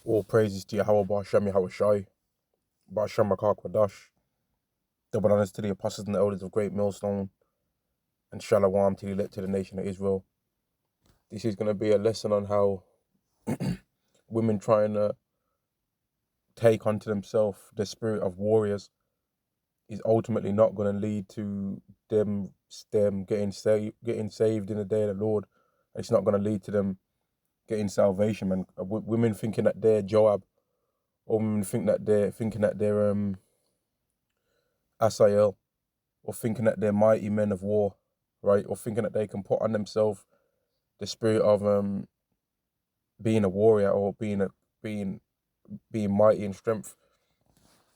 All praises to Yahweh Ba'Shem Yahweh Shai, Ba'Shem Rakah Kwadash. Double honors to the apostles and the elders of Great Millstone, and Shalom to the elect to the nation of Israel. This is going to be a lesson on how women trying to take onto themselves the spirit of warriors is ultimately not going to lead to them getting saved in the day of the Lord. It's not going to lead to them getting salvation, man. Women thinking that they're Joab, or women thinking that they're Asael, or thinking that they're mighty men of war, right? Or thinking that they can put on themselves the spirit of being a warrior or being mighty in strength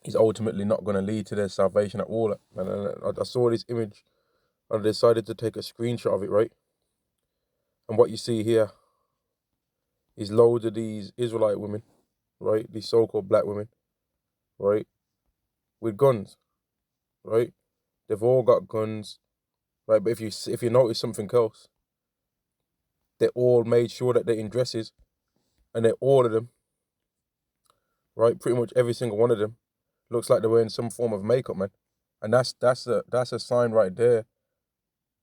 is ultimately not going to lead to their salvation at all. And I saw this image and I decided to take a screenshot of it, right? And what you see here is loads of these Israelite women, right? These so-called black women, right? With guns, right? They've all got guns, right? But if you notice something else, they all made sure that they're in dresses, and they're all of them, right? Pretty much every single one of them looks like they're wearing some form of makeup, man. And that's a sign right there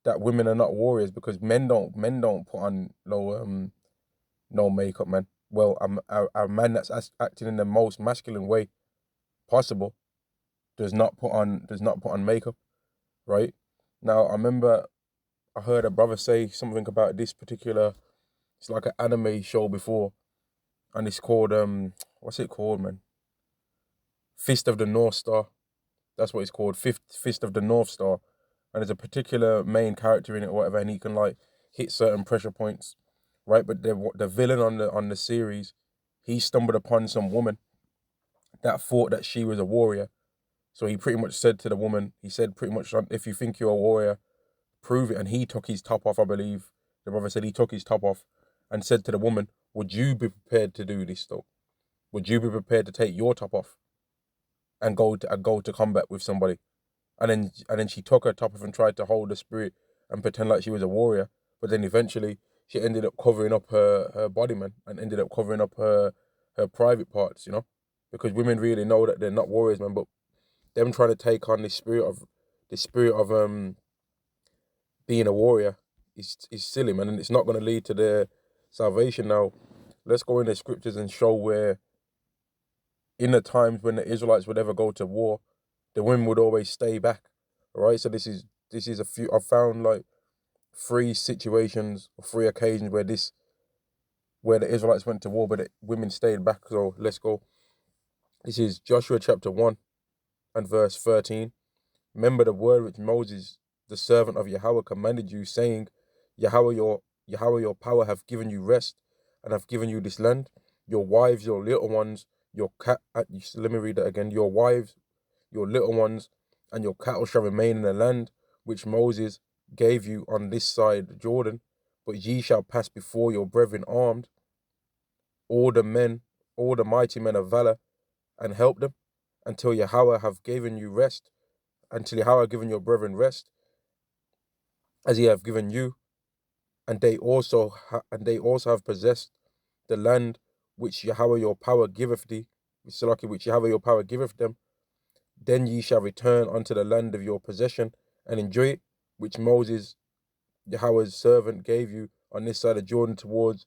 that women are not warriors, because men don't put on no makeup, man. Well, a man that's acting in the most masculine way possible does not put on makeup, right? Now I remember I heard a brother say something about this particular. It's like an anime show before, and it's called what's it called, man? Fist of the North Star. That's what it's called. Fist of the North Star. And there's a particular main character in it or whatever, and he can like hit certain pressure points, right? But the villain on the series, he stumbled upon some woman that thought that she was a warrior. So he pretty much said to the woman, he said pretty much, if you think you're a warrior, prove it. And he took his top off, I believe. The brother said he took his top off and said to the woman, would you be prepared to do this though? Would you be prepared to take your top off and go to combat with somebody? And then she took her top off and tried to hold the spirit and pretend like she was a warrior. But then eventually she ended up covering up her body, man, and ended up covering up her private parts, because women really know that they're not warriors, man. But them trying to take on the spirit of being a warrior is silly, man, and it's not going to lead to their salvation. Now, let's go in the scriptures and show where, in the times when the Israelites would ever go to war, the women would always stay back. All right, so this is a few. I've found like 3 situations or 3 occasions where the Israelites went to war, but the women stayed back. So let's go. This is Joshua chapter 1 and verse 13. Remember the word which Moses, the servant of Yahweh, commanded you, saying, Yahweh your power have given you rest, and have given you this land, your wives, your little ones, your cat. Let me read that again. Your wives, your little ones, and your cattle shall remain in the land which Moses gave you on this side Jordan, but ye shall pass before your brethren armed, all the mighty men of valor, and help them, until Yahweh have given you rest, until Yahweh have given your brethren rest, as he have given you, and they also have possessed the land which Yahweh your power giveth thee, which Yahweh your power giveth them. Then ye shall return unto the land of your possession and enjoy it, which Moses, Yahweh's servant, gave you on this side of Jordan towards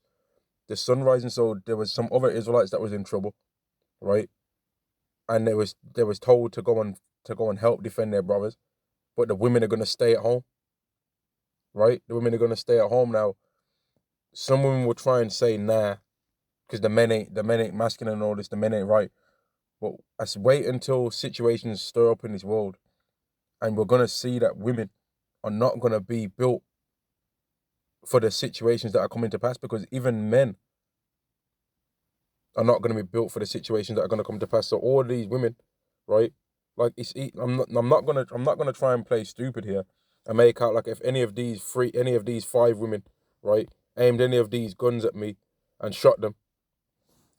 the sunrise. And so there was some other Israelites that was in trouble, right? And they was told to go and help defend their brothers, but the women are going to stay at home, right? The women are going to stay at home. Now, some women will try and say, nah, because the men ain't masculine and all this, the men ain't right. But let's wait until situations stir up in this world, and we're going to see that women are not going to be built for the situations that are coming to pass, because even men are not going to be built for the situations that are going to come to pass. So all these women, right? Like I'm not gonna try and play stupid here and make out like if any of these 5 women, right, aimed any of these guns at me and shot them,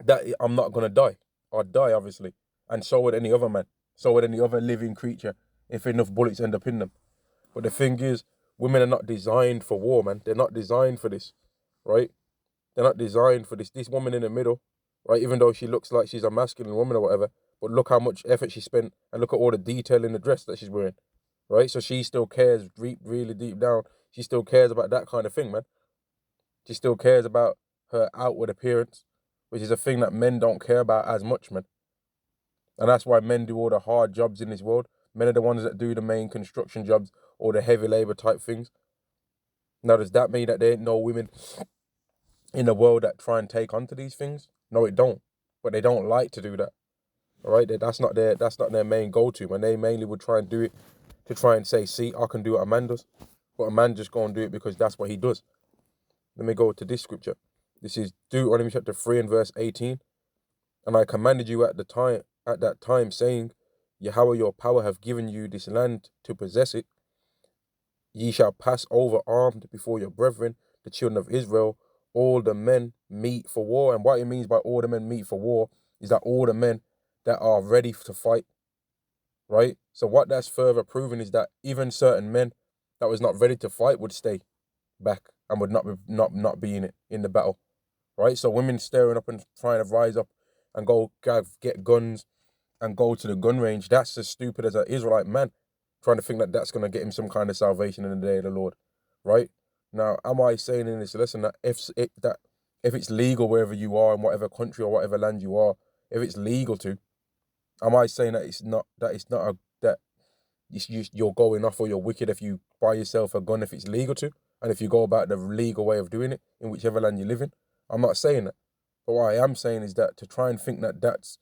that I'm not gonna die. I'd die, obviously, and so would any other man, so would any other living creature if enough bullets end up in them. But the thing is, women are not designed for war, man. They're not designed for this, right? They're not designed for this. This woman in the middle, right? Even though she looks like she's a masculine woman or whatever, but look how much effort she spent and look at all the detail in the dress that she's wearing, right? So she still cares really deep down. She still cares about that kind of thing, man. She still cares about her outward appearance, which is a thing that men don't care about as much, man. And that's why men do all the hard jobs in this world. Men are the ones that do the main construction jobs or the heavy labor type things. Now, does that mean that there ain't no women in the world that try and take onto these things? No, it don't. But they don't like to do that. All right, that's not their main go-to, man. They mainly would try and do it to try and say, see, I can do what a man does. But a man just go and do it because that's what he does. Let me go to this scripture. This is Deuteronomy chapter 3 and verse 18. And I commanded you at that time, saying, Yahweh your power have given you this land to possess it. Ye shall pass over armed before your brethren, the children of Israel. All the men meet for war. And what it means by all the men meet for war is that all the men that are ready to fight, right? So what that's further proving is that even certain men that was not ready to fight would stay back and would not be in the battle, right? So women stirring up and trying to rise up and go get guns and go to the gun range, that's as stupid as an Israelite man trying to think that that's going to get him some kind of salvation in the day of the Lord, right? Now, am I saying in this lesson that if it's legal wherever you are in whatever country or whatever land you are, if it's legal to, am I saying that you're going off or you're wicked if you buy yourself a gun if it's legal to, and if you go about the legal way of doing it in whichever land you live in? I'm not saying that. But what I am saying is that to try and think that that's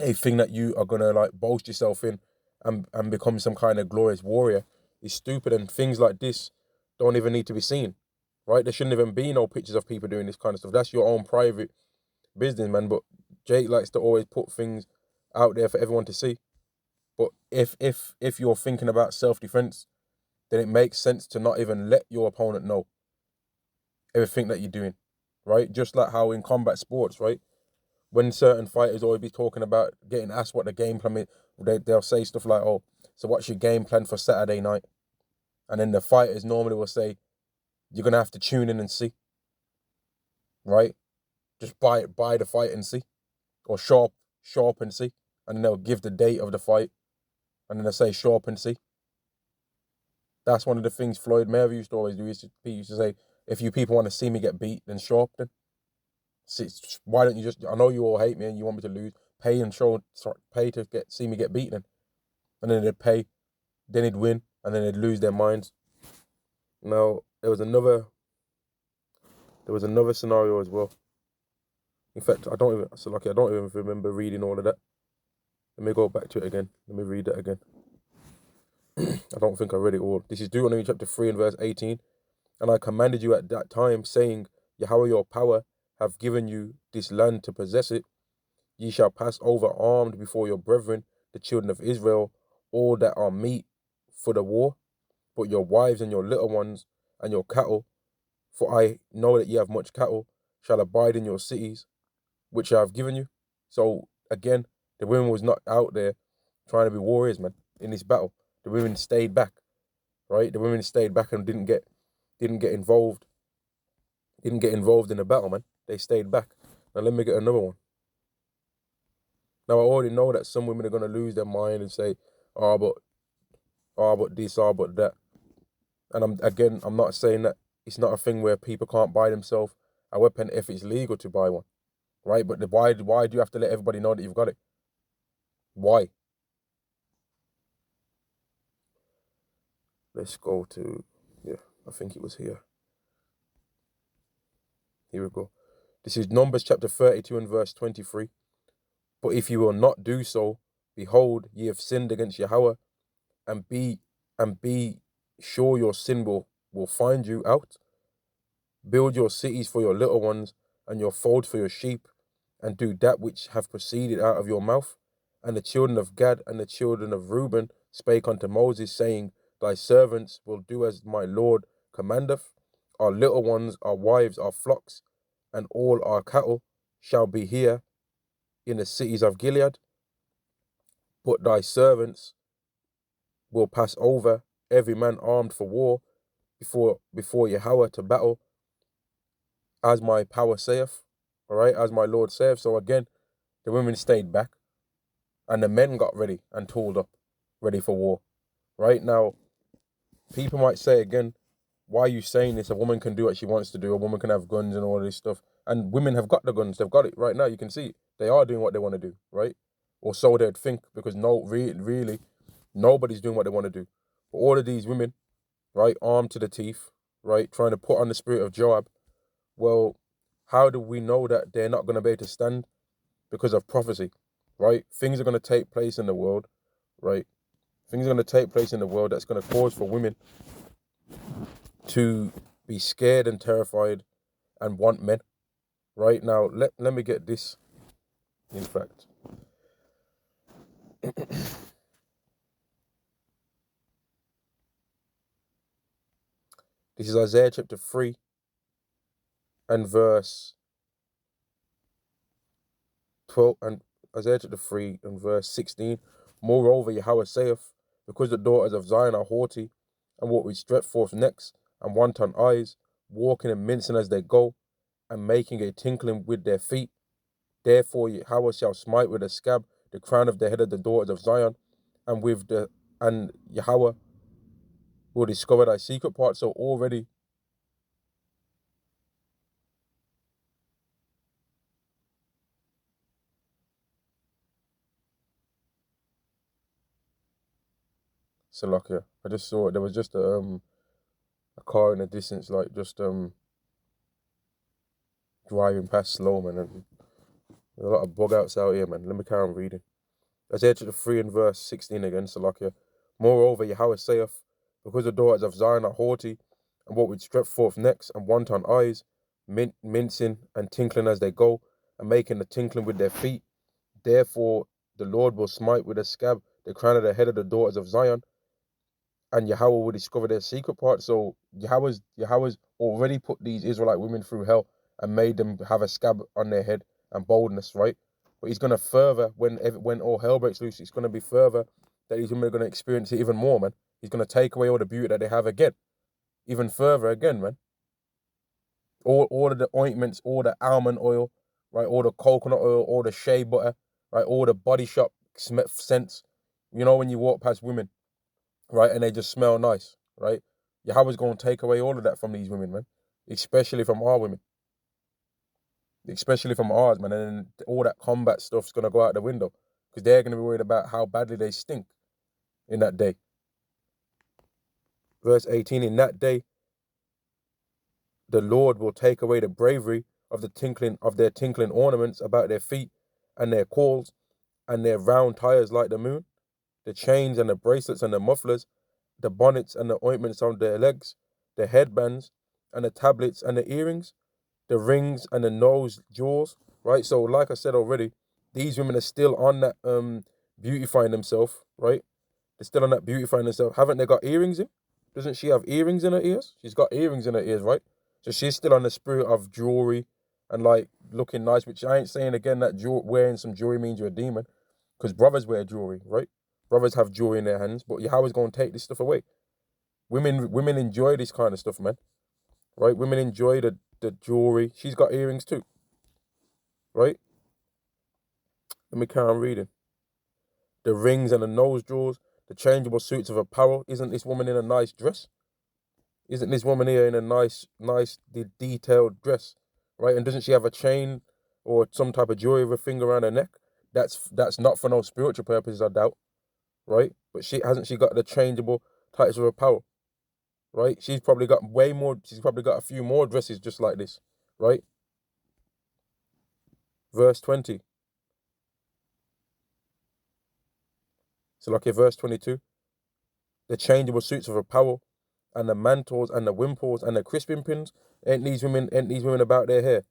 a thing that you are gonna like boast yourself in and become some kind of glorious warrior is stupid, and things like this don't even need to be seen, right? There shouldn't even be no pictures of people doing this kind of stuff. That's your own private business, man. But Jake likes to always put things out there for everyone to see. But if you're thinking about self-defense, then it makes sense to not even let your opponent know everything that you're doing, right? Just like how in combat sports, right? When certain fighters always be talking about getting asked what the game plan is, they'll say stuff like, oh, so what's your game plan for Saturday night? And then the fighters normally will say, you're going to have to tune in and see, right? Just buy the fight and see, or show up and see. And then they'll give the date of the fight, and then they'll say, show up and see. That's one of the things Floyd Mayweather used to always do. He used to say, if you people want to see me get beat, then show up then. See, why don't you just, I know you all hate me and you want me to lose, pay to see me get beaten. And then they'd pay, then he'd win, and then they'd lose their minds. Now, there was another scenario as well. In fact, I don't even remember reading all of that. Let me go back to it again. Let me read that again. I don't think I read it all. This is Deuteronomy chapter 3 and verse 18. And I commanded you at that time, saying, Yahweh your power have given you this land to possess it. Ye shall pass over armed before your brethren, the children of Israel, all that are meet for the war, but your wives and your little ones and your cattle, for I know that ye have much cattle, shall abide in your cities, which I have given you. So again, the women was not out there trying to be warriors, man, in this battle. The women stayed back, right? The women stayed back and didn't get involved. Didn't get involved in the battle, man. They stayed back. Now let me get another one. Now I already know that some women are gonna lose their mind and say, but this, but that. And I'm not saying that it's not a thing where people can't buy themselves a weapon if it's legal to buy one, right? But why do you have to let everybody know that you've got it? Why? Let's go to, I think it was here. Here we go. This is Numbers chapter 32 and verse 23. But if you will not do so, behold, ye have sinned against Yahweh, and be sure your sin will find you out. Build your cities for your little ones, and your folds for your sheep, and do that which have proceeded out of your mouth. And the children of Gad and the children of Reuben spake unto Moses, saying, Thy servants will do as my Lord commandeth. Our little ones, our wives, our flocks, and all our cattle shall be here in the cities of Gilead. But thy servants will pass over, every man armed for war, before Yahweh to battle, as my power saith. all right, as my Lord saith. So again, the women stayed back, and the men got ready and tooled up, ready for war. Right now, people might say again, why are you saying this? A woman can do what she wants to do. A woman can have guns and all this stuff. And women have got the guns. They've got it right now. You can see it. They are doing what they want to do, right? Or so they'd think, because really, nobody's doing what they want to do. But all of these women, right, armed to the teeth, right, trying to put on the spirit of Joab. Well, how do we know that they're not going to be able to stand? Because of prophecy, right? Things are going to take place in the world, right? Things are going to take place in the world that's going to cause for women to be scared and terrified and want men. Right now, let me get this, in fact. This is Isaiah chapter 3 and verse 12, and Isaiah chapter 3 and verse 16. Moreover, Yahweh saith, because the daughters of Zion are haughty, and walk with stretched forth necks and wanton eyes, walking and mincing as they go, and making a tinkling with their feet. Therefore Yahweh shall smite with a scab the crown of the head of the daughters of Zion, and Yahweh will discover thy secret parts. So already, Salakia, I just saw there was just a car in the distance, like just driving past slow, man, and there's a lot of bug outs out here, man. Let me carry on reading. Isaiah chapter 3 and verse 16 again, Salakia. Moreover, Yahweh saith, because the daughters of Zion are haughty, and what with stretched forth necks and wanton eyes, mincing and tinkling as they go, and making a tinkling with their feet. Therefore the Lord will smite with a scab the crown of the head of the daughters of Zion, and Yahweh will discover their secret part. So Yahweh's already put these Israelite women through hell and made them have a scab on their head and boldness, right? But he's going to further, when all hell breaks loose, it's going to be further that these women are going to experience it even more, man. He's going to take away all the beauty that they have again, even further again, man. All of the ointments, all the almond oil, right? All the coconut oil, all the shea butter, right? All the body shop scents. You know, when you walk past women, right, and they just smell nice, right? Yahweh's going to take away all of that from these women, man. Especially from our women. Especially from ours, man. And then all that combat stuff's going to go out the window, because they're going to be worried about how badly they stink in that day. Verse 18, in that day, the Lord will take away the bravery of their tinkling ornaments about their feet, and their cords, and their round tires like the moon, the chains and the bracelets and the mufflers, the bonnets and the ointments on their legs, the headbands and the tablets and the earrings, the rings and the nose jewels, right? So like I said already, these women are still on that beautifying themselves, right? They're still on that beautifying themselves. Haven't they got earrings in? Doesn't she have earrings in her ears? She's got earrings in her ears, right? So she's still on the spirit of jewelry and like looking nice, which I ain't saying again that wearing some jewelry means you're a demon, because brothers wear jewelry, right? Brothers have jewelry in their hands, but Yahweh's going to take this stuff away. Women enjoy this kind of stuff, man, right? Women enjoy the jewelry. She's got earrings too, right? Let me carry on reading. The rings and the nose jewels, the changeable suits of apparel. Isn't this woman in a nice dress? Isn't this woman here in a nice, detailed dress, right? And doesn't she have a chain or some type of jewelry with a finger around her neck? That's not for no spiritual purposes, I doubt, right? But she got the changeable types of apparel, right? She's probably got way more. She's probably got a few more dresses just like this, right? Verse 20. So like verse 22. The changeable suits of apparel, and the mantles and the wimples and the crisping pins. Ain't these women about their hair,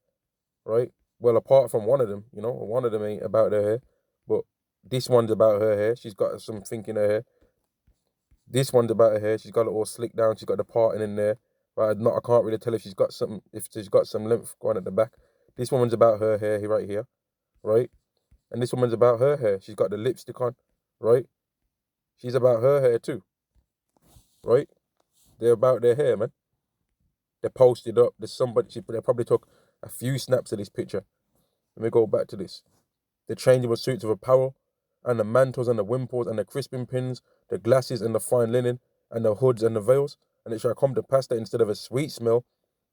right? Well, apart from one of them, one of them ain't about their hair, but this one's about her hair. She's got something in her hair. This one's about her hair. She's got it all slicked down. She's got the parting in there, right? I can't really tell if she's got some length going at the back. This woman's about her hair right here, right? And this woman's about her hair. She's got the lipstick on, right? She's about her hair too, right? They're about their hair, man. They're posted up. They probably took a few snaps of this picture, Let me go back to this. The changeable suits of apparel, and the mantles and the wimples and the crisping pins, the glasses and the fine linen, and the hoods and the veils. And it shall come to pass that instead of a sweet smell,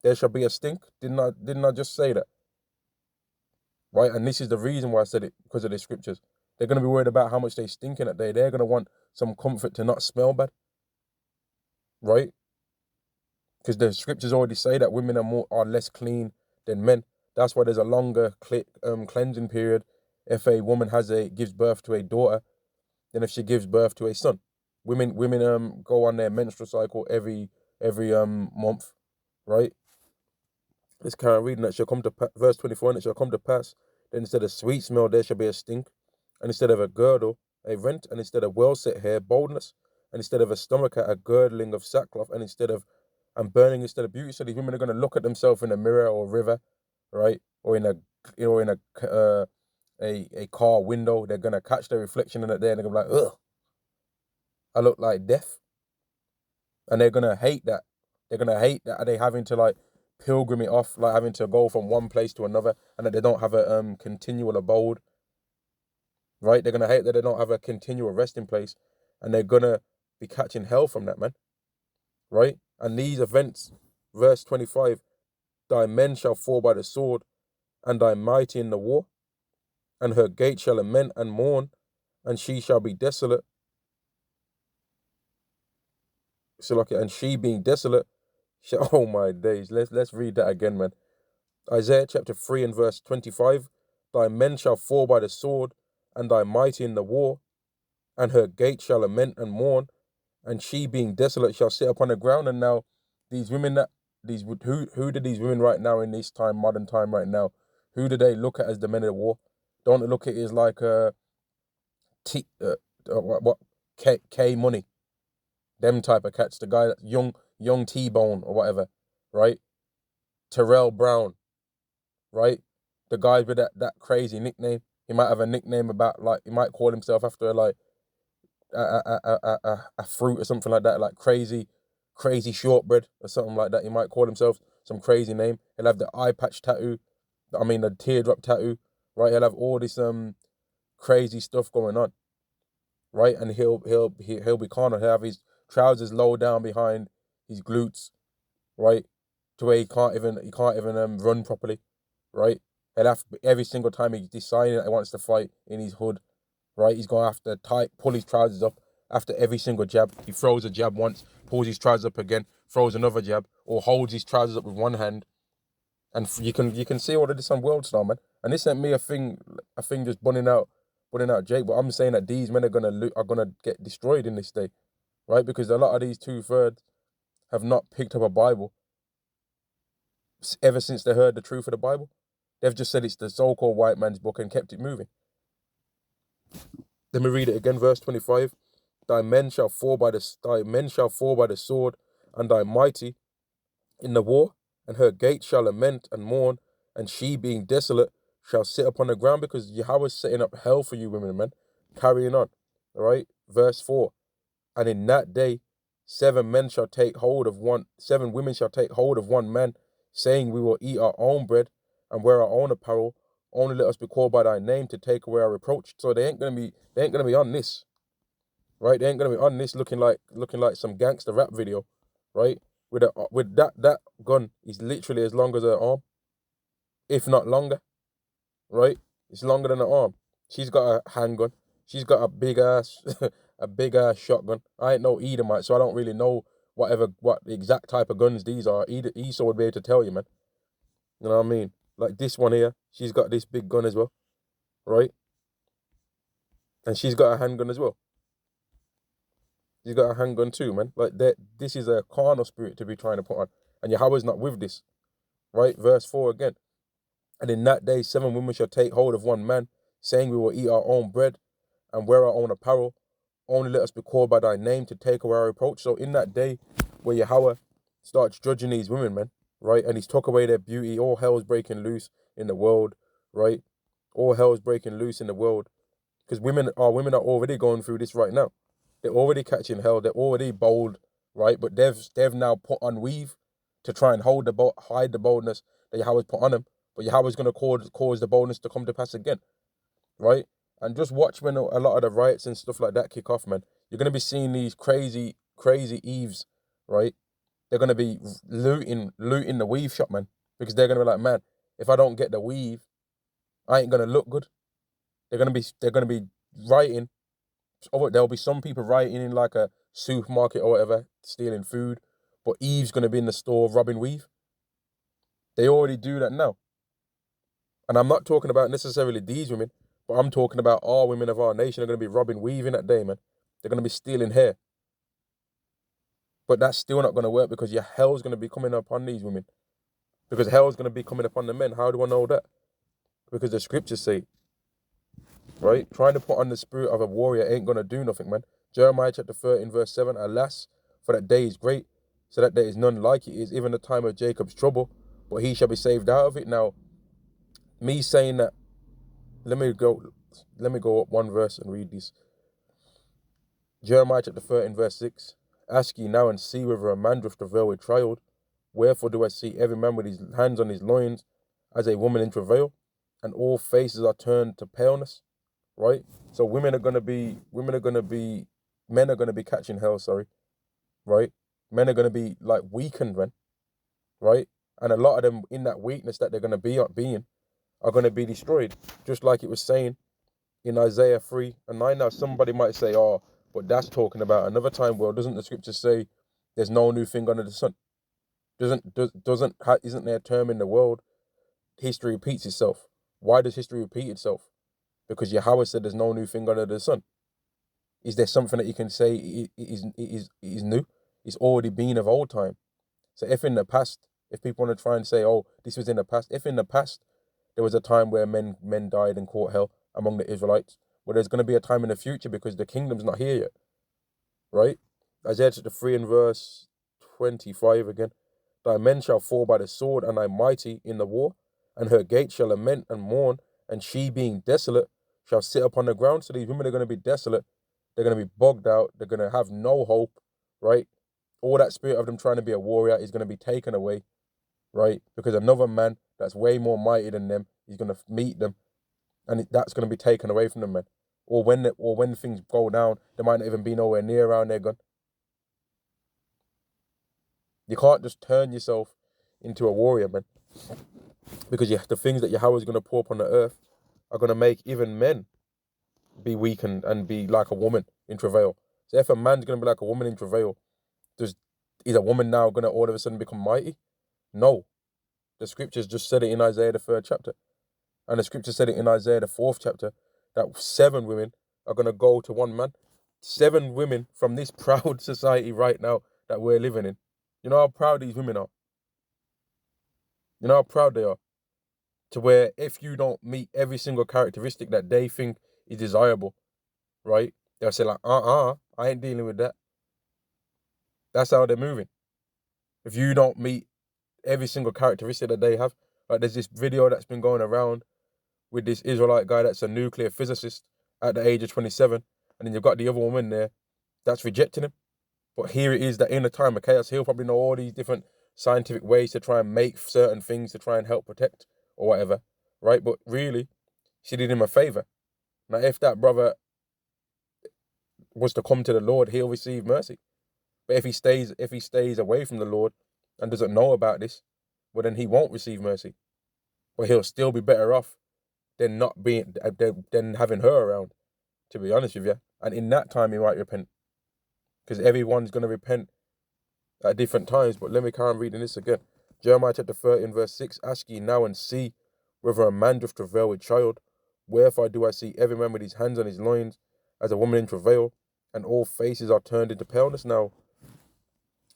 there shall be a stink. Didn't I just say that? Right? And this is the reason why I said it, because of the scriptures. They're going to be worried about how much they stink in that day. They're going to want some comfort to not smell bad. Right? Because the scriptures already say that women are less clean than men. That's why there's a longer cleansing period if a woman gives birth to a daughter than if she gives birth to a son. Women go on their menstrual cycle every month, right? Let's carry on reading. That shall come to verse 24, and it shall come to pass that instead of sweet smell there shall be a stink, and instead of a girdle a rent, and instead of well set hair boldness, and instead of a stomacher a girdling of sackcloth, and burning instead of beauty. So these women are going to look at themselves in a mirror or river, right, or in a car window. They're going to catch their reflection in it there, and they're going to be like, ugh, I look like death. And they're going to hate that. They're going to hate that they having to like pilgrim it off, like having to go from one place to another, and that they don't have a continual abode, right? They're going to hate that they don't have a continual resting place, and they're going to be catching hell from that, man, right? And these events, verse 25, thy men shall fall by the sword, and thy mighty in the war, and her gate shall lament and mourn, and she shall be desolate. So like, and she being desolate, oh my days. Let's read that again, man. Isaiah chapter 3 and verse 25. Thy men shall fall by the sword, and thy mighty in the war, and her gate shall lament and mourn, and she being desolate shall sit upon the ground. And now these women who do these women right now in this time, modern time right now, who do they look at as the men of the war? Don't they look at it as like K Money, them type of cats, the guy that's young T-Bone or whatever, right? Terrell Brown, right? The guy with that crazy nickname. He might have a nickname about, like, he might call himself after like a fruit or something like that, like crazy shortbread or something like that. He might call himself some crazy name. He'll have the eye patch tattoo, the teardrop tattoo, right? He'll have all this crazy stuff going on, right? And he'll be carnal. He'll have his trousers low down behind his glutes, right? To where he can't even run properly, right? He'll have every single time he's deciding that he wants to fight in his hood, right? He's gonna have to pull his trousers up after every single jab. He throws a jab once, pulls his trousers up again, throws another jab, or holds his trousers up with one hand. And you can see all of this on World Star, man. And this ain't me a thing just bunning out Jake, but I'm saying that these men are gonna get destroyed in this day, right? Because a lot of these 2/3 have not picked up a Bible ever since they heard the truth of the Bible. They've just said it's the so-called white man's book and kept it moving. Let me read it again, verse 25. Thy men shall fall by the sword, and thy mighty in the war, and her gate shall lament and mourn, and she being desolate shall sit upon the ground, because Yahweh's setting up hell for you women, man. Carrying on. All right, verse 4. And in that day 7 women shall take hold of one man, saying, we will eat our own bread and wear our own apparel. Only let us be called by thy name to take away our reproach. So they ain't gonna be on this, right? They ain't gonna be on this looking like some gangster rap video, right? With that gun is literally as long as her arm, if not longer, right? It's longer than her arm. She's got a handgun. She's got a big ass shotgun. I ain't no Edomite, so I don't really know what the exact type of guns these are. Esau would be able to tell you, man. You know what I mean? Like this one here, she's got this big gun as well, right? And she's got a handgun as well. She's got a handgun too, man. Like that, this is a carnal spirit to be trying to put on. And Yahweh's not with this, right? Verse 4 again. And in that day 7 women shall take hold of one man, saying, we will eat our own bread and wear our own apparel. Only let us be called by thy name to take away our reproach. So in that day where Yahweh starts judging these women, man, right? And he's took away their beauty, all hell's breaking loose in the world, right? All hell's breaking loose in the world. Because women are already going through this right now. They're already catching hell. They're already bold, right? But they've now put on weave to try and hide the boldness that Yahweh's put on them, But Yahweh's going to cause the boldness to come to pass again, right? And just watch when a lot of the riots and stuff like that kick off, man. You're going to be seeing these crazy Eves, right? They're going to be looting the weave shop, man, because they're going to be like, man, if I don't get the weave, I ain't going to look good. They're going to be rioting. There'll be some people rioting in like a supermarket or whatever, stealing food, but Eve's going to be in the store robbing weave. They already do that now. And I'm not talking about necessarily these women, but I'm talking about all women of our nation are going to be robbing weave in that day, man. They're going to be stealing hair. But that's still not going to work because your hell's going to be coming upon these women. Because hell's going to be coming upon the men. How do I know that? Because the scriptures say, right? Trying to put on the spirit of a warrior ain't going to do nothing, man. Jeremiah chapter 13, verse 7, alas, for that day is great, so that there is none like it is, even the time of Jacob's trouble, but he shall be saved out of it. Now, me saying that, let me go up one verse and read this. Jeremiah chapter 13, verse 6, ask ye now and see whether a man doth travail with child. Wherefore do I see every man with his hands on his loins as a woman in travail, and all faces are turned to paleness, right? So men are gonna be catching hell, right? Men are gonna be like weakened, man, right? And a lot of them in that weakness that they're gonna be are gonna be destroyed, just like it was saying in Isaiah 3:9. Now somebody might say, oh, but that's talking about another time. Well, doesn't the scripture say there's no new thing under the sun? Isn't there a term in the world, history repeats itself? Why does history repeat itself? Because Yahweh said there's no new thing under the sun. Is there something that you can say it is new? It's already been of old time. So if in the past, if people want to try and say, oh, this was in the past, if in the past there was a time where men died and caught hell among the Israelites, well, there's going to be a time in the future because the kingdom's not here yet, right? Isaiah chapter 3 and verse 25 again. Thy men shall fall by the sword, and thy mighty in the war, and her gates shall lament and mourn, and she being desolate shall sit upon the ground. So these women are going to be desolate. They're going to be bogged out. They're going to have no hope, right? All that spirit of them trying to be a warrior is going to be taken away, right? Because another man that's way more mighty than them is going to meet them, and that's going to be taken away from them, man. Or when things go down, they might not even be nowhere near around their gun. You can't just turn yourself into a warrior, man. Because the things that Yahweh is going to pour upon the earth are going to make even men be weakened and be like a woman in travail. So if a man's going to be like a woman in travail, is a woman now going to all of a sudden become mighty? No. The scriptures just said it in Isaiah the 3rd chapter. And the scripture said it in Isaiah the 4th chapter, that 7 women are going to go to one man. 7 women from this proud society right now that we're living in. You know how proud these women are? You know how proud they are? To where if you don't meet every single characteristic that they think is desirable, right? They'll say like, I ain't dealing with that. That's how they're moving. If you don't meet every single characteristic that they have, like there's this video that's been going around with this Israelite guy that's a nuclear physicist at the age of 27, and then you've got the other woman there that's rejecting him. But here it is that in a time of chaos, he'll probably know all these different scientific ways to try and make certain things to try and help protect or whatever, right? But really, she did him a favor. Now, if that brother was to come to the Lord, he'll receive mercy. But if he stays away from the Lord and doesn't know about this, well, then he won't receive mercy. But he'll still be better off than than having her around, to be honest with you. And in that time, he might repent, because everyone's going to repent at different times. But let me carry on reading this again. Jeremiah chapter 13, verse 6, ask ye now and see whether a man doth travail with child. Wherefore do I see every man with his hands on his loins as a woman in travail, and all faces are turned into paleness. Now,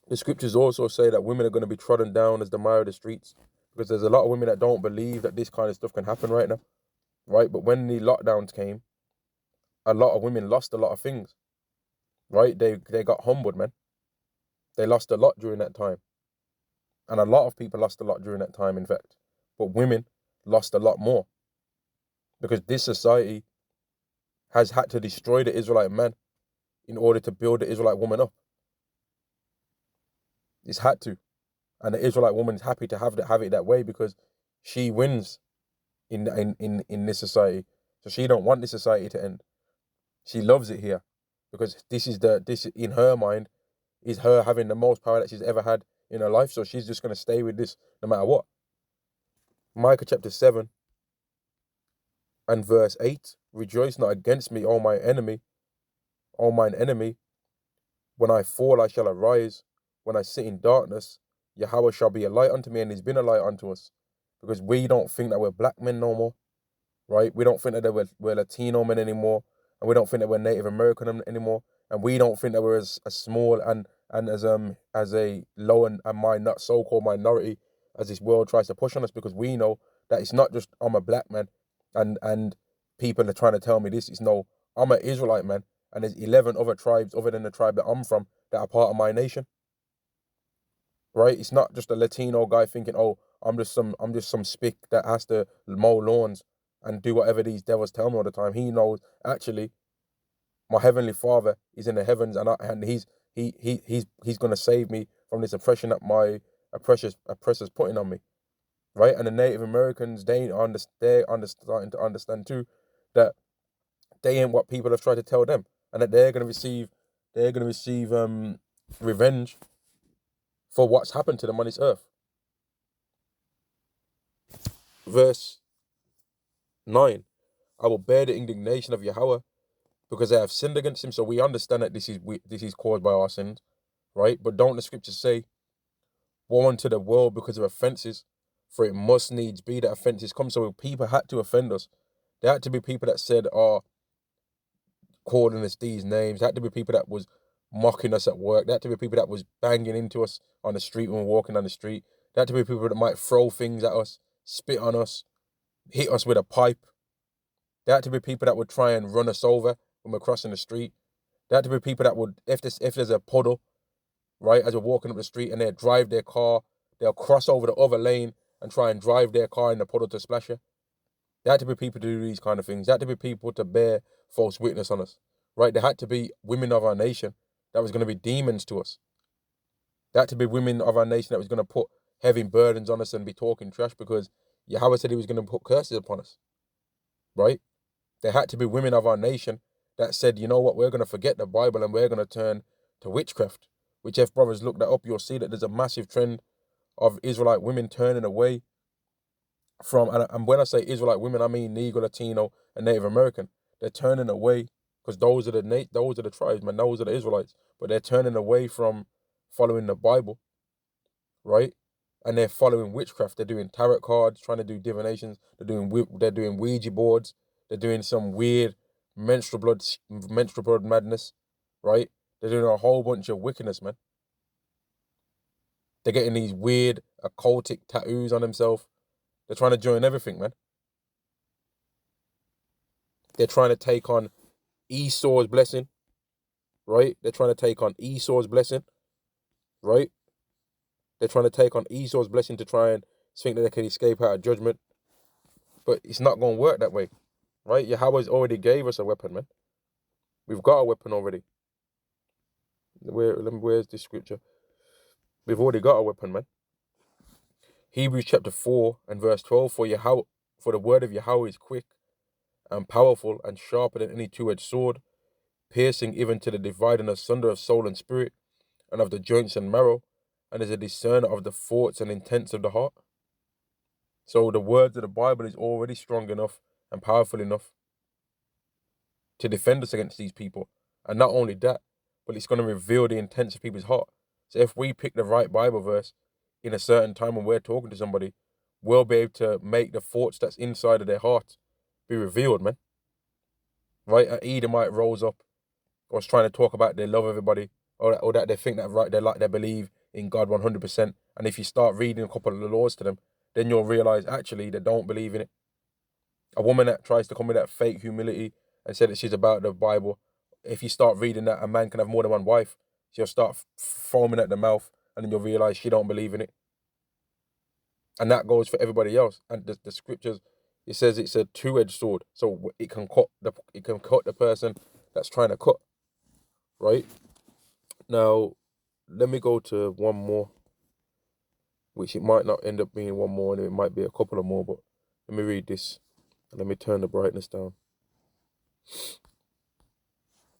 the scriptures also say that women are going to be trodden down as the mire of the streets, because there's a lot of women that don't believe that this kind of stuff can happen right now, right? But when the lockdowns came, a lot of women lost a lot of things, right? They got humbled, man. They lost a lot during that time. And a lot of people lost a lot during that time, in fact. But women lost a lot more, because this society has had to destroy the Israelite man in order to build the Israelite woman up. It's had to. And the Israelite woman is happy to have it that way, because she wins in this society. So she don't want this society to end. She loves it here because this in her mind is her having the most power that she's ever had in her life. So she's just gonna stay with this no matter what. Micah chapter 7 and verse 8. Rejoice not against me, O mine enemy. When I fall, I shall arise. When I sit in darkness, Yahweh shall be a light unto me, and he's been a light unto us. Because we don't think that we're black men no more, right? We don't think that we're Latino men anymore, and we don't think that we're Native American anymore, and we don't think that we're as small and as a low and not so-called minority as this world tries to push on us, because we know that it's not just I'm a black man and people are trying to tell me this. It's no, I'm an Israelite man, and there's 11 other tribes other than the tribe that I'm from that are part of my nation. Right? It's not just a Latino guy thinking, oh, I'm just some spick that has to mow lawns and do whatever these devils tell me all the time. He knows actually my heavenly Father is in the heavens, and he's gonna save me from this oppression that my oppressors putting on me. Right? And the Native Americans, they're starting to understand too that they ain't what people have tried to tell them, and that they're gonna receive revenge for what's happened to them on this earth. Verse 9, I will bear the indignation of Yahweh because I have sinned against him. So we understand that this is caused by our sins, right? But don't the scriptures say, woe unto the world because of offenses, for it must needs be that offenses come. So people had to offend us. There had to be people that said, calling us these names. There had to be people that was mocking us at work. There had to be people that was banging into us on the street when we're walking down the street. There had to be people that might throw things at us, spit on us, hit us with a pipe. There had to be people that would try and run us over when we're crossing the street. There had to be people that would, if there's a puddle, right, as we're walking up the street, and they'll drive their car, they'll cross over the other lane and try and drive their car in the puddle to splash you. There had to be people to do these kind of things. There had to be people to bear false witness on us, right? There had to be women of our nation that was going to be demons to us. There had to be women of our nation that was going to put heavy burdens on us and be talking trash because Yahweh said he was going to put curses upon us, right? There had to be women of our nation that said, you know what, we're going to forget the Bible and we're going to turn to witchcraft. Which, if brothers look that up, you'll see that there's a massive trend of Israelite women turning away from, and when I say Israelite women, I mean Negro, Latino, and Native American. They're turning away because those are the tribes, man. Those are the Israelites, but they're turning away from following the Bible, right? And they're following witchcraft. They're doing tarot cards, trying to do divinations. They're doing Ouija boards. They're doing some weird menstrual blood madness, right? They're doing a whole bunch of wickedness, man. They're getting these weird occultic tattoos on themselves. They're trying to join everything, man. They're trying to take on Esau's blessing, right? They're trying to take on Esau's blessing, right? They're trying to take on Esau's blessing to try and think that they can escape out of judgment. But it's not going to work that way, right? Yahweh's already gave us a weapon, man. We've got a weapon already. Where's the scripture? We've already got a weapon, man. Hebrews chapter 4 and verse 12, for the word of Yahweh is quick and powerful and sharper than any two-edged sword, piercing even to the dividing asunder of soul and spirit, and of the joints and marrow, and is a discerner of the thoughts and intents of the heart. So the words of the Bible is already strong enough and powerful enough to defend us against these people. And not only that, but it's going to reveal the intents of people's heart. So if we pick the right Bible verse in a certain time when we're talking to somebody, we'll be able to make the thoughts that's inside of their heart be revealed, man. Right? An Edomite rose up, or is trying to talk about they love everybody, or that they think that right, they believe in God 100%. And if you start reading a couple of the laws to them, then you'll realize actually they don't believe in it. A woman that tries to come with that fake humility and say that she's about the Bible, if you start reading that a man can have more than one wife, she'll start foaming at the mouth, and then you'll realize she don't believe in it. And that goes for everybody else. And the scriptures, it says it's a two-edged sword, so it can cut the person that's trying to cut. Right? Now, let me go to one more. which it might not end up being one more, and it might be a couple of more, but let me read this, and let me turn the brightness down.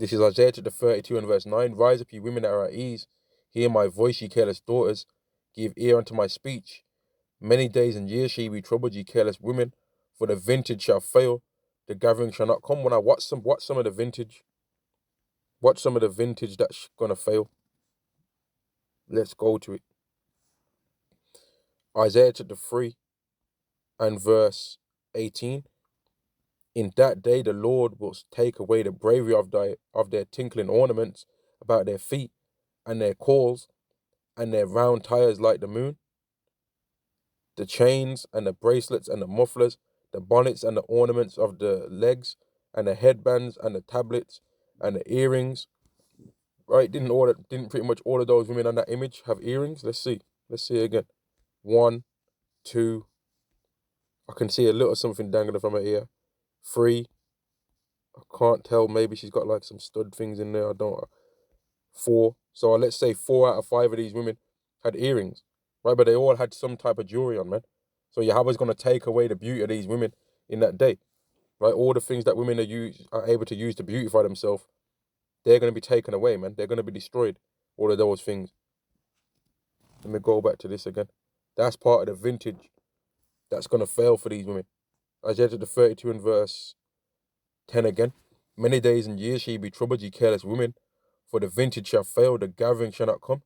This is Isaiah chapter 32 and verse 9. Rise up, ye women that are at ease. Hear my voice, ye careless daughters. Give ear unto my speech. Many days and years shall ye be troubled, ye careless women. For the vintage shall fail, the gathering shall not come. When I watch some of the vintage, watch some of the vintage that's going to fail. Let's go to it. Isaiah chapter 3 and verse 18. In that day the Lord will take away the bravery of their tinkling ornaments about their feet, and their cords, and their round tires like the moon, the chains and the bracelets and the mufflers, the bonnets and the ornaments of the legs, and the headbands and the tablets and the earrings. Right? Didn't pretty much all of those women on that image have earrings? Let's see again. 1, 2. I can see a little something dangling from her ear. 3. I can't tell. Maybe she's got like some stud things in there. I don't. 4. So let's say 4 out of 5 of these women had earrings, right? But they all had some type of jewelry on, man. So Yahweh's going to take away the beauty of these women in that day, right? All the things that women are able to use to beautify themselves, they're going to be taken away, man. They're going to be destroyed, all of those things. Let me go back to this again. That's part of the vintage that's going to fail for these women. Isaiah chapter 32 and verse 10 again. Many days and years shall ye be troubled, ye careless women, for the vintage shall fail, the gathering shall not come.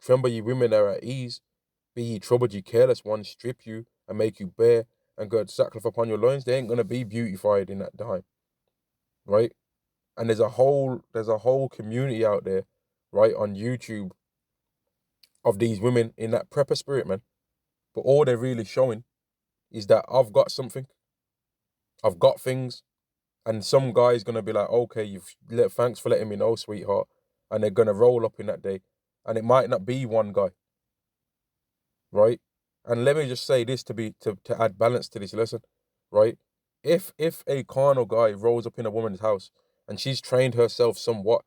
Tremble, ye women that are at ease. Be ye troubled, ye careless ones. Strip you and make you bare, and gird sackcloth upon your loins. They ain't gonna be beautified in that time, right? And there's a whole community out there, right, on YouTube of these women in that prepper spirit, man. But all they're really showing is that I've got something, I've got things, and some guy's gonna be like, okay, thanks for letting me know, sweetheart, and they're gonna roll up in that day, and it might not be one guy, right? And let me just say this to add balance to this lesson, right? If a carnal guy rolls up in a woman's house and she's trained herself somewhat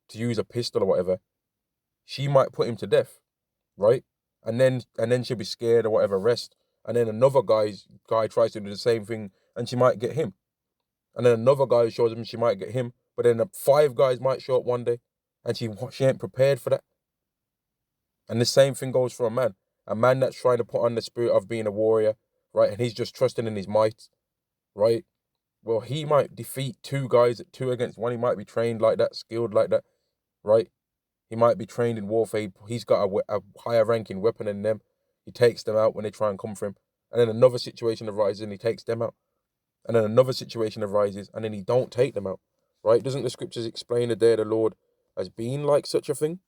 to use a pistol or whatever, she might put him to death, right? And then she'll be scared or whatever, rest. And then another guy tries to do the same thing and she might get him. And then another guy shows him, she might get him. But then 5 guys might show up one day and she ain't prepared for that. And the same thing goes for a man. A man that's trying to put on the spirit of being a warrior, right? And he's just trusting in his might, right? Well, he might defeat 2 guys at 2 against 1. He might be trained like that, skilled like that, right? He might be trained in warfare. He's got a higher ranking weapon than them. He takes them out when they try and come for him. And then another situation arises and he takes them out. And then another situation arises and then he don't take them out, right? Doesn't the scriptures explain the day of the Lord as being like such a thing?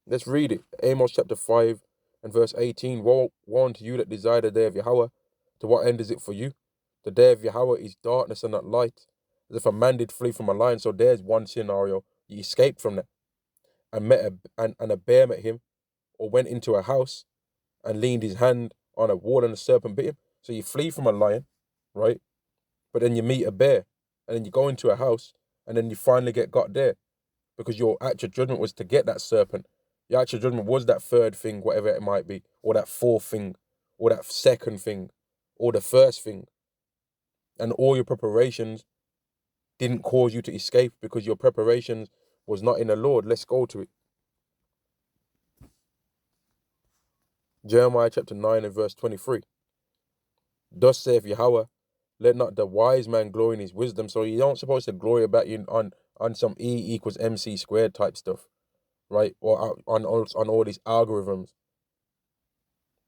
Let's read it. Amos chapter 5 and verse 18. Woe unto you that desire the day of Yahweh. To what end is it for you? The day of Yahweh is darkness and not light. As if a man did flee from a lion. So there's one scenario. He escaped from that. And a bear met him, or went into a house and leaned his hand on a wall and a serpent bit him. So you flee from a lion, right? But then you meet a bear, and then you go into a house, and then you finally get got there. Because your actual judgment was to get that serpent. Your actual judgment was that 3rd thing, whatever it might be, or that 4th thing, or that 2nd thing, or the 1st thing. And all your preparations didn't cause you to escape because your preparations was not in the Lord. Let's go to it. Jeremiah chapter 9 and verse 23. Thus saith Yahweh, let not the wise man glory in his wisdom. So you don't supposed to glory about you on some E = MC squared type stuff, right? Or on all these algorithms,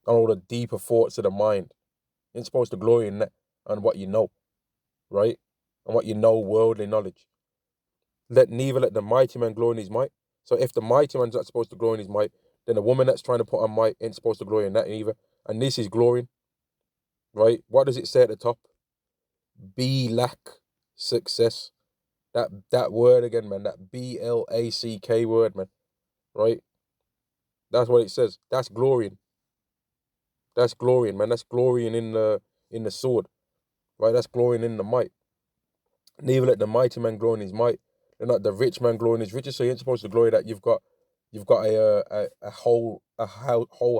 on all the deeper thoughts of the mind. You're supposed to glory in that, on what you know, right? And what you know, worldly knowledge. Neither let the mighty man glory in his might. So if the mighty man's not supposed to glory in his might, then the woman that's trying to put on might ain't supposed to glory in that either. And this is glorying, right? What does it say at the top? Be lack success. That word again, man. That BLACK word, man. Right? That's what it says. That's glorying. That's glorying, man. That's glorying in the sword, right? That's glorying in the might. Neither let the mighty man glory in his might, and not the rich man glory in his riches. So you ain't supposed to glory that you've got a whole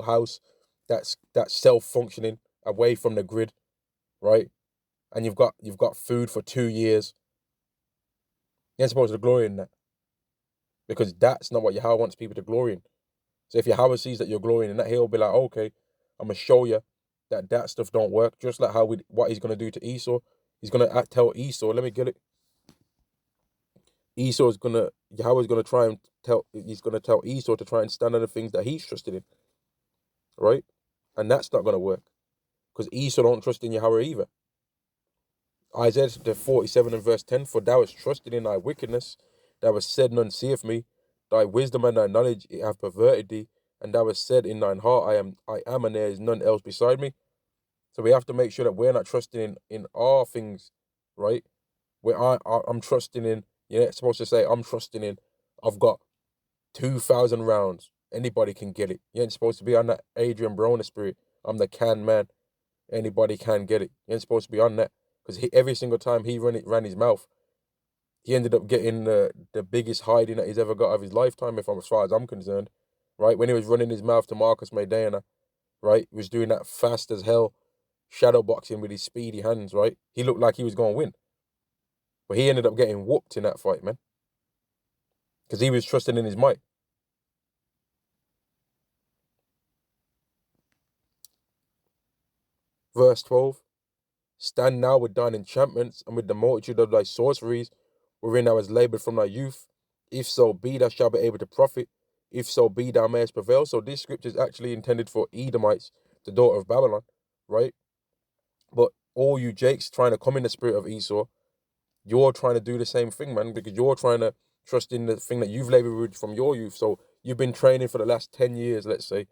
house that's self-functioning away from the grid, right? And you've got food for 2 years. You're not supposed to glory in that, because that's not what Yahweh wants people to glory in. So if Yahweh sees that you're glorying in that, he'll be like, okay, I'm gonna show you that stuff don't work. Just like what he's gonna do to Esau. He's gonna tell Esau, let me get it. Yahweh's gonna try and he's gonna tell Esau to try and stand on the things that he's trusted in, right? And that's not gonna work, because Esau don't trust in Yahweh either. Isaiah 47 and verse 10, for thou hast trusted in thy wickedness, thou hast said, none seeth me, thy wisdom and thy knowledge have perverted thee, and thou hast said in thine heart, I am, and there is none else beside me. So we have to make sure that we're not trusting in our things, right? Where I'm trusting in, you're not supposed to say, I'm trusting in, I've got 2,000 rounds, anybody can get it. You ain't supposed to be on that Adrian Broner spirit, I'm the can man, anybody can get it. You ain't supposed to be on that. Because every single time he ran his mouth, he ended up getting the biggest hiding that he's ever got of his lifetime, as far as I'm concerned, right? When he was running his mouth to Marcus Maidana, right? He was doing that fast as hell shadow boxing with his speedy hands, right? He looked like he was going to win. But he ended up getting whooped in that fight, man. Because he was trusting in his might. Verse 12. Stand now with thine enchantments, and with the multitude of thy sorceries, wherein thou hast laboured from thy youth. If so be thou shalt be able to profit. If so be thou mayest prevail. So this scripture is actually intended for Edomites, the daughter of Babylon, right? But all you Jakes trying to come in the spirit of Esau, you're trying to do the same thing, man, because you're trying to trust in the thing that you've laboured with from your youth. So you've been training for the last 10 years, let's say,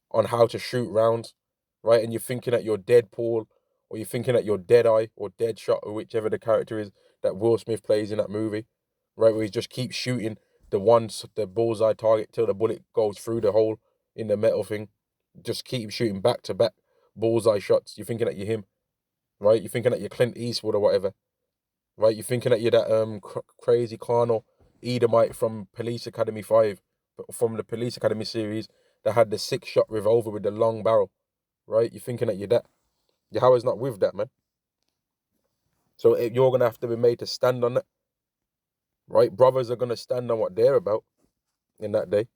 on how to shoot rounds, right? And you're thinking that you're Deadpool, or you're thinking that you're Deadeye, or Deadshot, or whichever the character is that Will Smith plays in that movie, right? Where he just keeps shooting the bullseye target till the bullet goes through the hole in the metal thing. Just keep shooting back to back bullseye shots. You're thinking that you're him, right? You're thinking that you're Clint Eastwood or whatever, right? You're thinking that you're that crazy carnal Edomite from Police Academy 5, from the Police Academy series that had the 6-shot revolver with the long barrel, right? You're thinking that you're that. Yahweh's not with that, man. So you're going to have to be made to stand on that, right? Brothers are going to stand on what they're about in that day.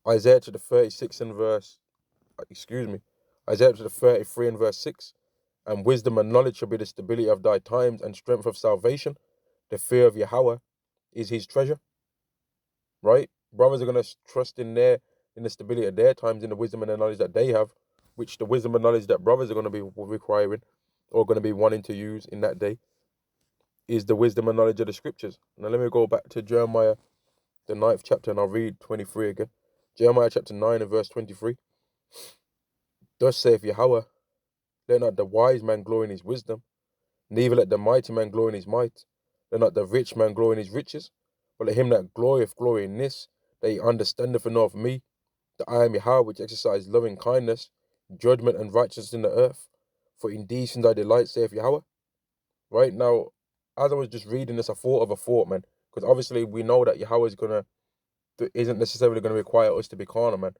Isaiah to the 36 and verse, Isaiah to the 33 and verse 6. And wisdom and knowledge shall be the stability of thy times, and strength of salvation. The fear of Yahweh is his treasure, right? Brothers are going to trust in the stability of their times, in the wisdom and the knowledge that they have, which the wisdom and knowledge that brothers are going to be requiring, or going to be wanting to use in that day, is the wisdom and knowledge of the scriptures. Now let me go back to Jeremiah, the 9th chapter, and I'll read 23 again. Jeremiah chapter 9 and verse 23. Thus saith Yahweh, let not the wise man glory in his wisdom, neither let the mighty man glory in his might, let not the rich man glory in his riches, but let him that glorieth glory in this, that he understandeth and knoweth me, that I am Yahweh, which exercise loving kindness, judgment, and righteousness in the earth. For in these things I delight, saith Yahweh. Right now, as I was just reading this, I thought of a thought, man, because obviously we know that Yahweh isn't necessarily going to require us to be carnal, man.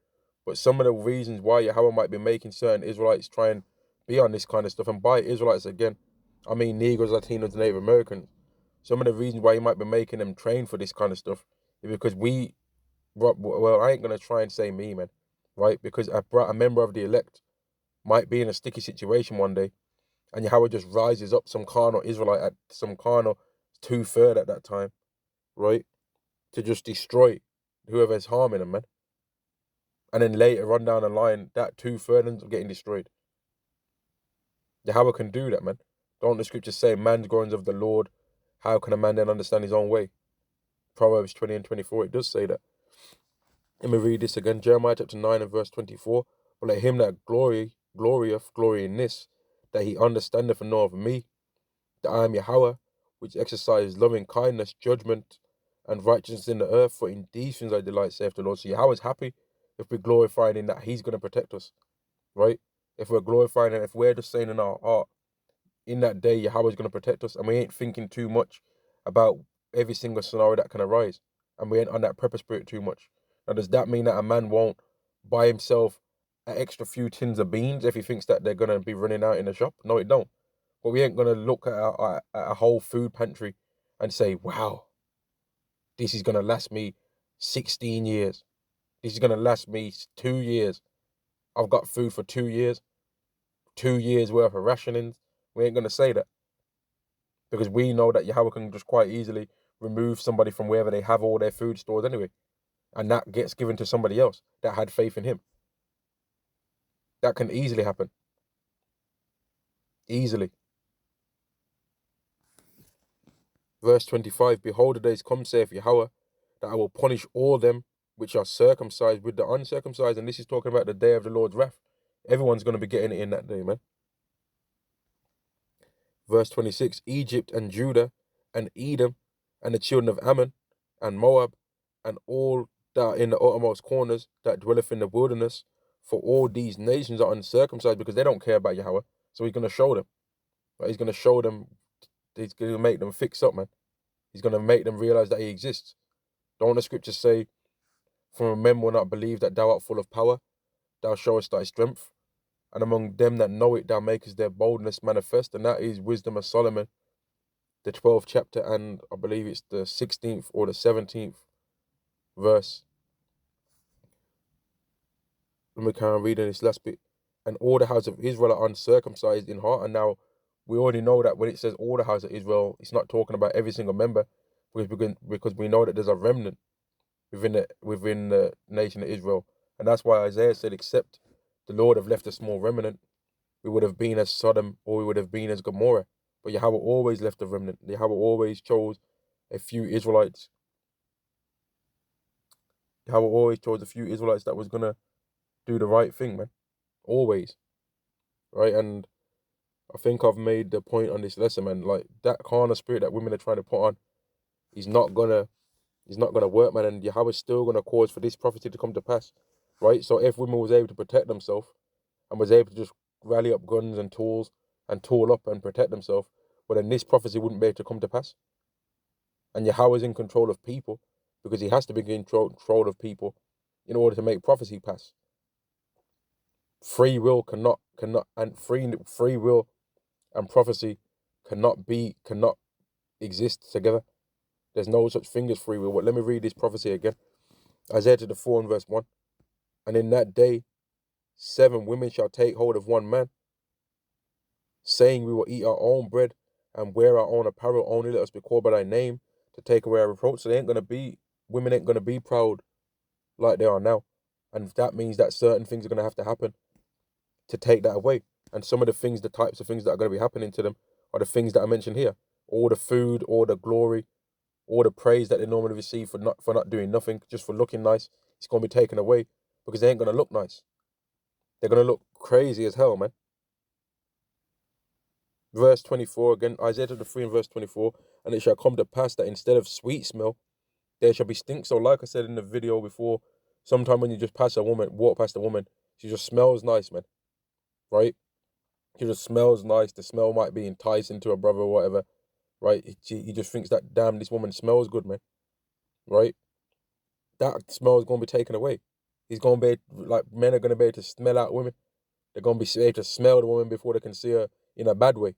But some of the reasons why Yahweh might be making certain Israelites try and be on this kind of stuff, and by Israelites again, I mean Negroes, Latinos, and Native Americans. Some of the reasons why he might be making them train for this kind of stuff is because well, I ain't going to try and say me, man, right? Because a member of the elect might be in a sticky situation one day, and Yahweh just rises up some carnal Israelite, some carnal 2/3 at that time, right? To just destroy whoever's harming them, man. And then later on down the line, that 2/3 ends up getting destroyed. Yahweh can do that, man. Don't the scriptures say, man's groans of the Lord, how can a man then understand his own way? Proverbs 20 and 24, it does say that. Let me read this again. Jeremiah chapter 9 and verse 24. But let him that glorieth glory in this, that he understandeth and knoweth me, that I am Yahweh, which exercise loving kindness, judgment, and righteousness in the earth. For in these things I delight, saith the Lord. So Yahweh's happy if we're glorifying in that he's going to protect us, right? If we're glorifying and if we're just saying in our heart, in that day, Yahweh's going to protect us, and we ain't thinking too much about every single scenario that can arise, and we ain't on that prepper spirit too much. Now, does that mean that a man won't buy himself an extra few tins of beans if he thinks that they're gonna be running out in the shop? No, it don't. But we ain't gonna look at a whole food pantry and say, wow, this is gonna last me 16 years. This is gonna last me 2 years. I've got food for 2 years, 2 years worth of rationings. We ain't gonna say that because we know that Yahweh can just quite easily remove somebody from wherever they have all their food stores anyway, and that gets given to somebody else that had faith in him. That can easily happen. Easily. Verse 25, behold, the days come, saith Yahweh, that I will punish all them which are circumcised with the uncircumcised. And this is talking about the day of the Lord's wrath. Everyone's going to be getting it in that day, man. Verse 26, Egypt and Judah and Edom and the children of Ammon and Moab and all that are in the uttermost corners that dwelleth in the wilderness, for all these nations are uncircumcised because they don't care about Yahweh. So he's going to show them. Right? He's going to show them. He's going to make them fix up, man. He's going to make them realize that he exists. Don't the scriptures say, for men will not believe that thou art full of power, thou showest thy strength, and among them that know it thou makest their boldness manifest. And that is Wisdom of Solomon, the 12th chapter, and I believe it's the 16th or the 17th verse. Let me carry on reading this last bit. And all the house of Israel are uncircumcised in heart. And now we already know that when it says all the house of Israel, it's not talking about every single member, because we know that there's a remnant within the nation of Israel. And that's why Isaiah said, except the Lord have left a small remnant, we would have been as Sodom, or we would have been as Gomorrah. But Yahweh always left a remnant. Yahweh always chose a few Israelites. Yahweh always chose a few Israelites that was going to do the right thing, man. Always. Right? And I think I've made the point on this lesson, man. Like, that carnal spirit that women are trying to put on is not gonna work, man. And Yahweh's still gonna cause for this prophecy to come to pass. Right? So if women was able to protect themselves and was able to just rally up guns and tools and tool up and protect themselves, well, then this prophecy wouldn't be able to come to pass. And Yahweh's in control of people because he has to be in control of people in order to make prophecy pass. Free will and free will and prophecy cannot exist together. There's no such thing as free will. But let me read this prophecy again. Isaiah 4 and verse 1. And in that day 7 women shall take hold of one man, saying, we will eat our own bread and wear our own apparel, only let us be called by thy name, to take away our reproach. So women ain't gonna be proud like they are now. And that means that certain things are gonna have to happen to take that away. And some of the types of things that are gonna be happening to them are the things that I mentioned here. All the food, all the glory, all the praise that they normally receive for not doing nothing, just for looking nice, it's gonna be taken away because they ain't gonna look nice. They're gonna look crazy as hell, man. Verse 24 again, Isaiah 3 and verse 24, and it shall come to pass that instead of sweet smell, there shall be stink. So like I said in the video before, sometime when you just walk past a woman, she just smells nice, man. Right? She just smells nice. The smell might be enticing to a brother or whatever. Right? He just thinks that, damn, this woman smells good, man. Right? That smell is going to be taken away. He's going to be, like, men are going to be able to smell out women. They're going to be able to smell the woman before they can see her in a bad way.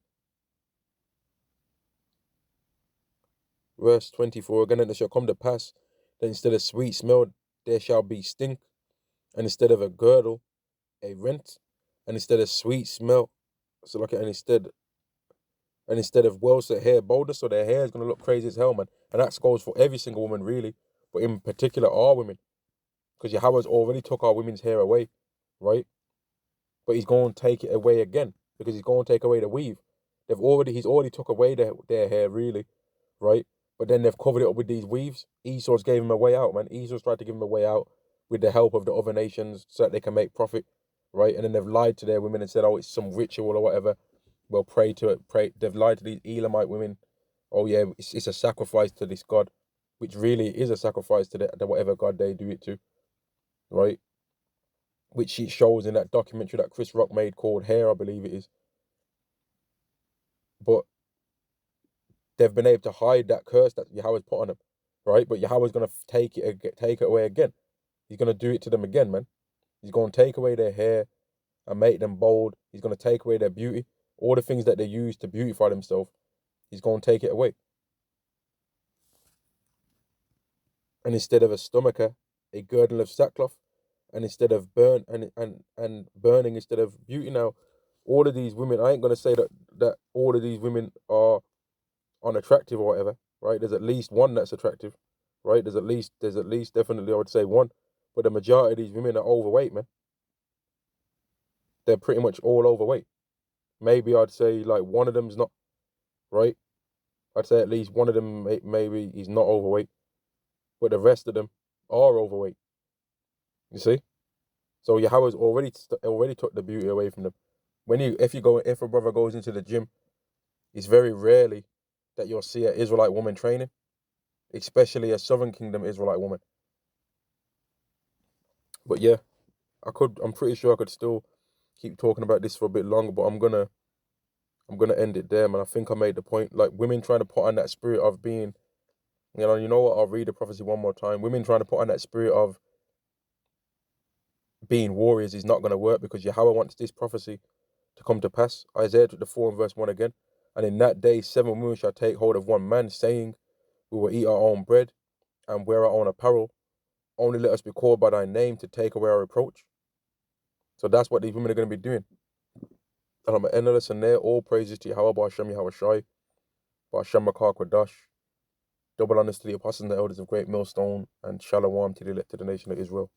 Verse 24, again, and it shall come to pass that instead of sweet smell, there shall be stink, and instead of a girdle, a rent, and instead of sweet smell, so like, and instead of well set hair, boldness, so their hair is going to look crazy as hell, man. And that goes for every single woman, really, but in particular, our women, because Yahweh's already took our women's hair away, right? But he's going to take it away again, because he's going to take away the weave. He's already took away their hair, really, right? But then they've covered it up with these weaves. Esau's gave him a way out, man. Esau's tried to give him a way out with the help of the other nations so that they can make profit, right? And then they've lied to their women and said, oh, it's some ritual or whatever. Well, pray to it. They've lied to these Elamite women. Oh, yeah, it's a sacrifice to this God, which really is a sacrifice to the whatever God they do it to, right? Which it shows in that documentary that Chris Rock made called Hair, I believe it is. But they've been able to hide that curse that Yahweh's put on them, right? But Yahweh's going to take it away again. He's going to do it to them again, man. He's going to take away their hair and make them bald. He's going to take away their beauty. All the things that they use to beautify themselves, he's going to take it away. And instead of a stomacher, a girdle of sackcloth, and instead of burning instead of beauty. Now, all of these women, I ain't gonna say that all of these women are unattractive or whatever, right? There's at least one that's attractive, right? There's at least definitely I would say one, but the majority of these women are overweight, man. They're pretty much all overweight. Maybe I'd say like one of them's not, right? I'd say at least one of them maybe he's not overweight, but the rest of them are overweight. You see? So Yahweh's already took the beauty away from them. If a brother goes into the gym, it's very rarely that you'll see an Israelite woman training, especially a Southern Kingdom Israelite woman. But yeah, I'm pretty sure I could still keep talking about this for a bit longer, but I'm gonna end it there, man. I think I made the point. Like women trying to put on that spirit of being, you know what? I'll read the prophecy one more time. Women trying to put on that spirit of being warriors is not gonna work because Yahweh wants this prophecy to come to pass. Isaiah chapter 4 and verse 1 again. And in that day 7 women shall take hold of one man, saying, we will eat our own bread and wear our own apparel. Only let us be called by thy name to take away our reproach. So that's what these women are going to be doing. And I'm going to end the lesson there. All praises to Yahweh, Ba'ashem Yahweh Shai, Ba'ashem Makar Kwadash. Double honors to the apostles and the elders of Great Millstone, and Shalom to the elect of the nation of Israel.